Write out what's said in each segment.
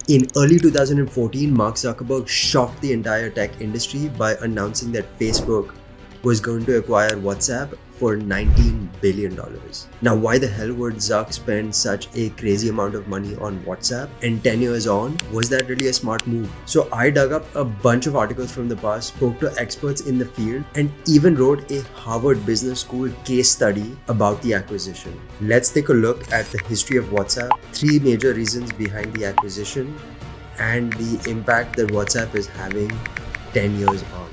In early 2014, Mark Zuckerberg shocked the entire tech industry by announcing that Facebook was going to acquire WhatsApp for $19 billion. Now, why the hell would Zuck spend such a crazy amount of money on WhatsApp? And 10 years on, was that really a smart move? So I dug up a bunch of articles from the past, spoke to experts in the field, and even wrote a Harvard Business School case study about the acquisition. Let's take a look at the history of WhatsApp, 3 major reasons behind the acquisition, and the impact that WhatsApp is having 10 years on.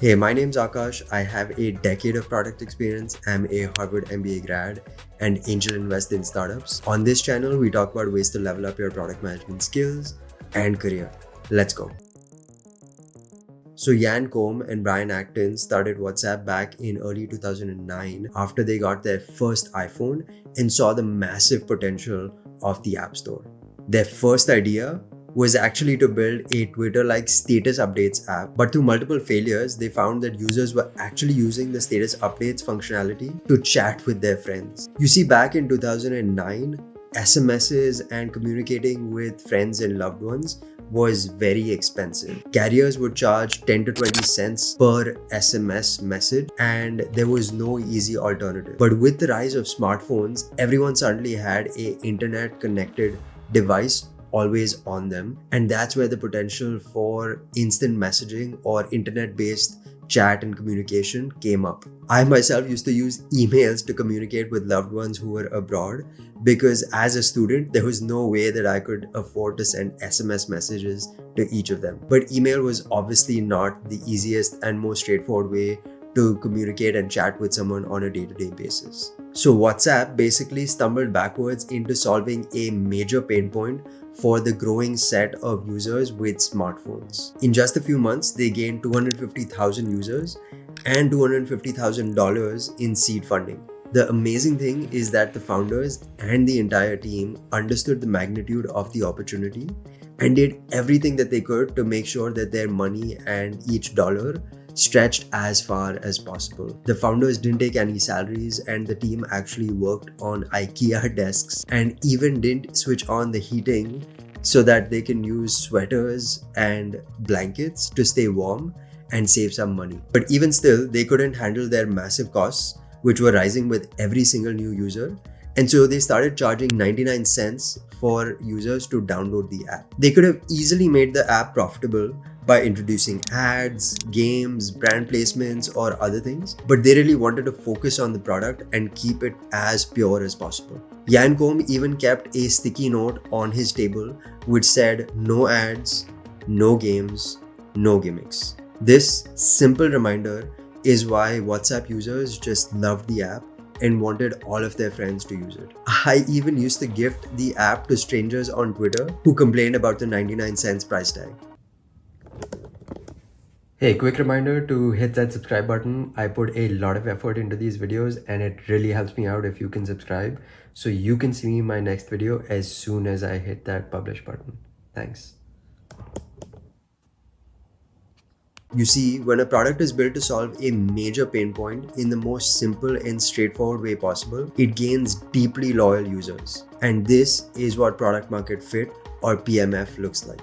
Hey, my name's Akash. I have a decade of product experience. I'm a Harvard MBA grad and angel invest in startups. On this channel, we talk about ways to level up your product management skills and career. Let's go. So Yan Combe and Brian Acton started WhatsApp back in early 2009 after they got their first iPhone and saw the massive potential of the App Store. Their first idea was actually to build a Twitter-like status updates app, but through multiple failures, they found that users were actually using the status updates functionality to chat with their friends. You see, back in 2009, SMSs and communicating with friends and loved ones was very expensive. Carriers would charge 10 to 20 cents per SMS message, and there was no easy alternative. But with the rise of smartphones, everyone suddenly had an internet-connected device always on them, and that's where the potential for instant messaging or internet-based chat and communication came up. I myself used to use emails to communicate with loved ones who were abroad because as a student, there was no way that I could afford to send SMS messages to each of them. But email was obviously not the easiest and most straightforward way to communicate and chat with someone on a day-to-day basis. So WhatsApp basically stumbled backwards into solving a major pain point for the growing set of users with smartphones. In just a few months, they gained 250,000 users and $250,000 in seed funding. The amazing thing is that the founders and the entire team understood the magnitude of the opportunity and did everything that they could to make sure that their money and each dollar stretched as far as possible. The founders didn't take any salaries, and the team actually worked on IKEA desks and even didn't switch on the heating so that they can use sweaters and blankets to stay warm and save some money. But even still, they couldn't handle their massive costs, which were rising with every single new user. And so they started charging 99 cents for users to download the app. They could have easily made the app profitable by introducing ads, games, brand placements, or other things, but they really wanted to focus on the product and keep it as pure as possible. Yan Combe even kept a sticky note on his table which said, "No ads, no games, no gimmicks." This simple reminder is why WhatsApp users just loved the app and wanted all of their friends to use it. I even used to gift the app to strangers on Twitter who complained about the 99 cents price tag. Hey, quick reminder to hit that subscribe button. I put a lot of effort into these videos and it really helps me out if you can subscribe so you can see my next video as soon as I hit that publish button. Thanks. You see, when a product is built to solve a major pain point in the most simple and straightforward way possible, it gains deeply loyal users. And this is what product market fit or PMF looks like.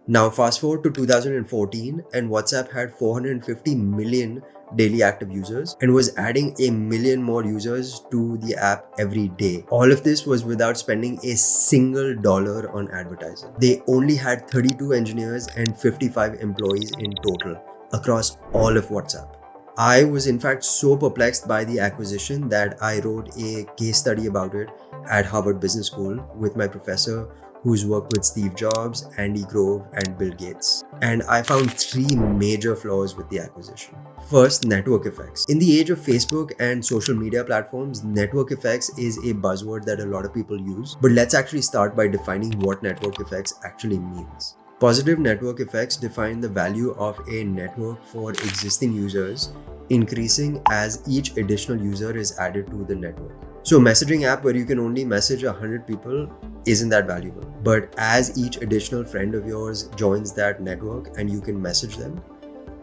Now fast forward to 2014 and WhatsApp had 450 million daily active users and was adding a million more users to the app every day. All of this was without spending a single dollar on advertising. They only had 32 engineers and 55 employees in total across all of WhatsApp. I was in fact so perplexed by the acquisition that I wrote a case study about it at Harvard Business School with my professor who's worked with Steve Jobs, Andy Grove, and Bill Gates. And I found 3 major flaws with the acquisition. First, network effects. In the age of Facebook and social media platforms, network effects is a buzzword that a lot of people use. But let's actually start by defining what network effects actually means. Positive network effects define the value of a network for existing users, increasing as each additional user is added to the network. So a messaging app where you can only message 100 people isn't that valuable. But as each additional friend of yours joins that network and you can message them,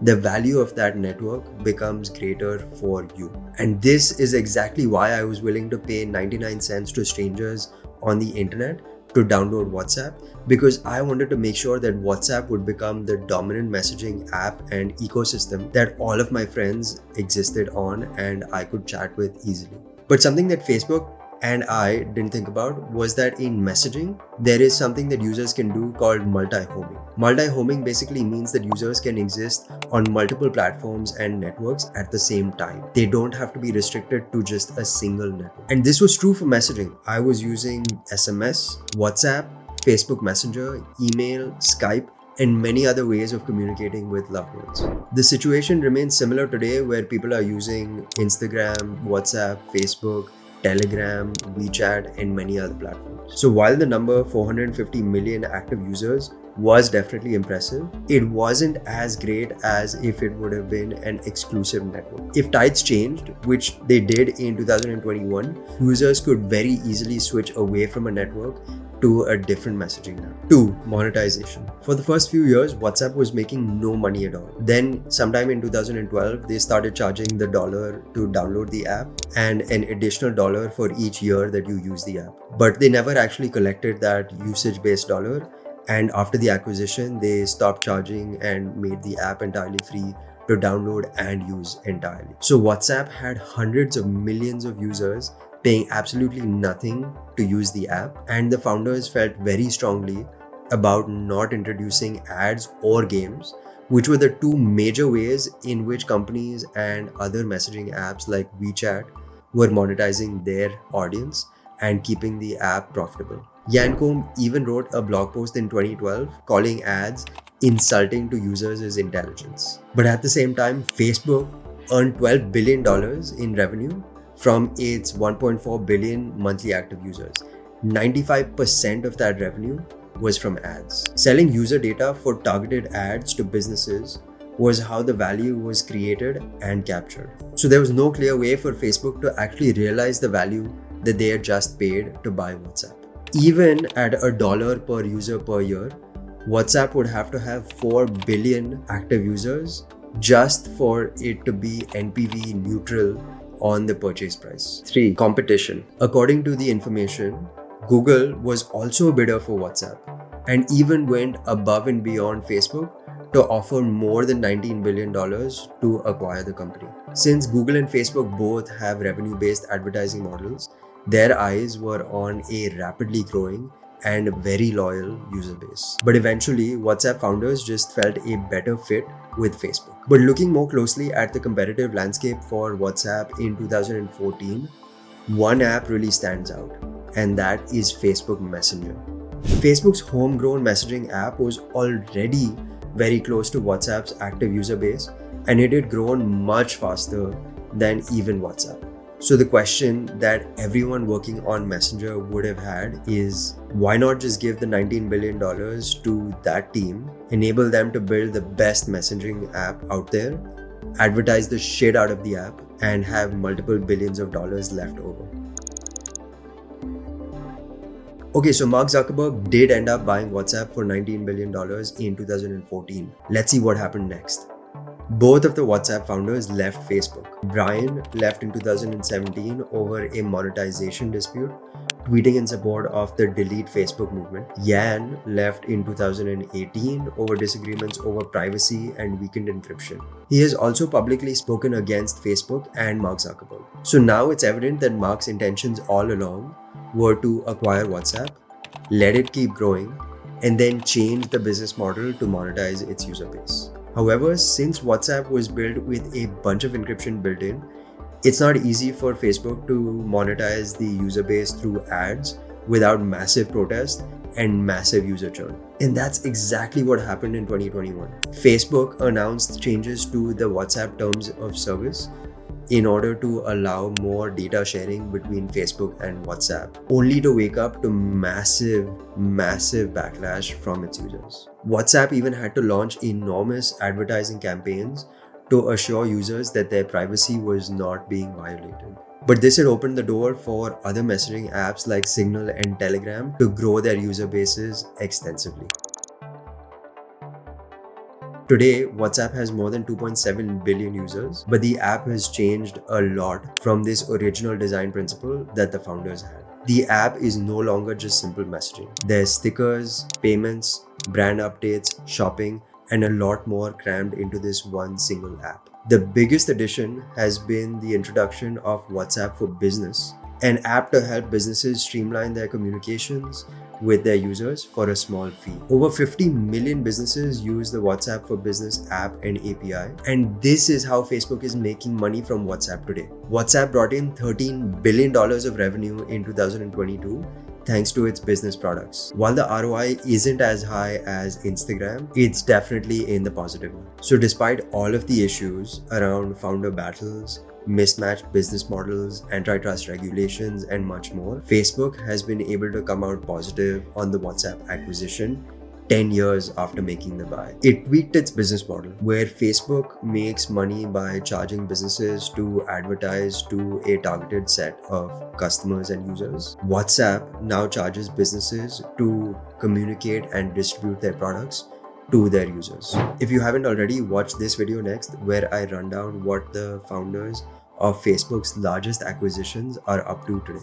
the value of that network becomes greater for you. And this is exactly why I was willing to pay 99 cents to strangers on the internet to download WhatsApp because I wanted to make sure that WhatsApp would become the dominant messaging app and ecosystem that all of my friends existed on and I could chat with easily. But something that Facebook and I didn't think about was that in messaging, there is something that users can do called multi-homing. Multi-homing basically means that users can exist on multiple platforms and networks at the same time. They don't have to be restricted to just a single network. And this was true for messaging. I was using SMS, WhatsApp, Facebook Messenger, email, Skype, and many other ways of communicating with loved ones. The situation remains similar today where people are using Instagram, WhatsApp, Facebook, Telegram, WeChat, and many other platforms. So while the number 450 million active users was definitely impressive, it wasn't as great as if it would have been an exclusive network. If tides changed, which they did in 2021, users could very easily switch away from a network to a different messaging app. 2. Monetization. For the first few years, WhatsApp was making no money at all. Then sometime in 2012, they started charging the $1 to download the app and an additional $1 for each year that you use the app. But they never actually collected that usage-based dollar. And after the acquisition, they stopped charging and made the app entirely free to download and use entirely. So WhatsApp had hundreds of millions of users paying absolutely nothing to use the app, and the founders felt very strongly about not introducing ads or games, which were the two major ways in which companies and other messaging apps like WeChat were monetizing their audience and keeping the app profitable. Yancombe even wrote a blog post in 2012 calling ads insulting to users' intelligence. But at the same time, Facebook earned $12 billion in revenue from its 1.4 billion monthly active users. 95% of that revenue was from ads. Selling user data for targeted ads to businesses was how the value was created and captured. So there was no clear way for Facebook to actually realize the value that they had just paid to buy WhatsApp. Even at $1 per user per year, WhatsApp would have to have 4 billion active users just for it to be NPV neutral on the purchase price. 3. Competition. According to the information, Google was also a bidder for WhatsApp and even went above and beyond Facebook to offer more than $19 billion to acquire the company. Since Google and Facebook both have revenue-based advertising models, their eyes were on a rapidly growing and very loyal user base. But eventually, WhatsApp founders just felt a better fit with Facebook. But looking more closely at the competitive landscape for WhatsApp in 2014, one app really stands out, and that is Facebook Messenger. Facebook's homegrown messaging app was already very close to WhatsApp's active user base, and it had grown much faster than even WhatsApp. So the question that everyone working on Messenger would have had is, why not just give the $19 billion to that team, enable them to build the best messaging app out there, advertise the shit out of the app, and have multiple billions of dollars left over? Okay, so Mark Zuckerberg did end up buying WhatsApp for $19 billion in 2014. Let's see what happened next. Both of the WhatsApp founders left Facebook. Brian left in 2017 over a monetization dispute, tweeting in support of the Delete Facebook movement. Yan left in 2018 over disagreements over privacy and weakened encryption. He has also publicly spoken against Facebook and Mark Zuckerberg. So now it's evident that Mark's intentions all along were to acquire WhatsApp, let it keep growing, and then change the business model to monetize its user base. However, since WhatsApp was built with a bunch of encryption built in, it's not easy for Facebook to monetize the user base through ads without massive protest and massive user churn. And that's exactly what happened in 2021. Facebook announced changes to the WhatsApp terms of service in order to allow more data sharing between Facebook and WhatsApp, only to wake up to massive backlash from its users. WhatsApp even had to launch enormous advertising campaigns to assure users that their privacy was not being violated. But this had opened the door for other messaging apps like Signal and Telegram to grow their user bases extensively. Today, WhatsApp has more than 2.7 billion users, but the app has changed a lot from this original design principle that the founders had. The app is no longer just simple messaging. There's stickers, payments, brand updates, shopping, and a lot more crammed into this one single app. The biggest addition has been the introduction of WhatsApp for Business, an app to help businesses streamline their communications with their users for a small fee. Over 50 million businesses use the WhatsApp for Business app and API, and this is how Facebook is making money from WhatsApp today. WhatsApp brought in $13 billion of revenue in 2022 thanks to its business products. While the ROI isn't as high as Instagram, it's definitely in the positive one. So despite all of the issues around founder battles, mismatched business models, antitrust regulations, and much more, Facebook has been able to come out positive on the WhatsApp acquisition 10 years after making the buy. It tweaked its business model, where Facebook makes money by charging businesses to advertise to a targeted set of customers and users. WhatsApp now charges businesses to communicate and distribute their products to their users. If you haven't already, watch this video next, where I run down what the founders of Facebook's largest acquisitions are up to today.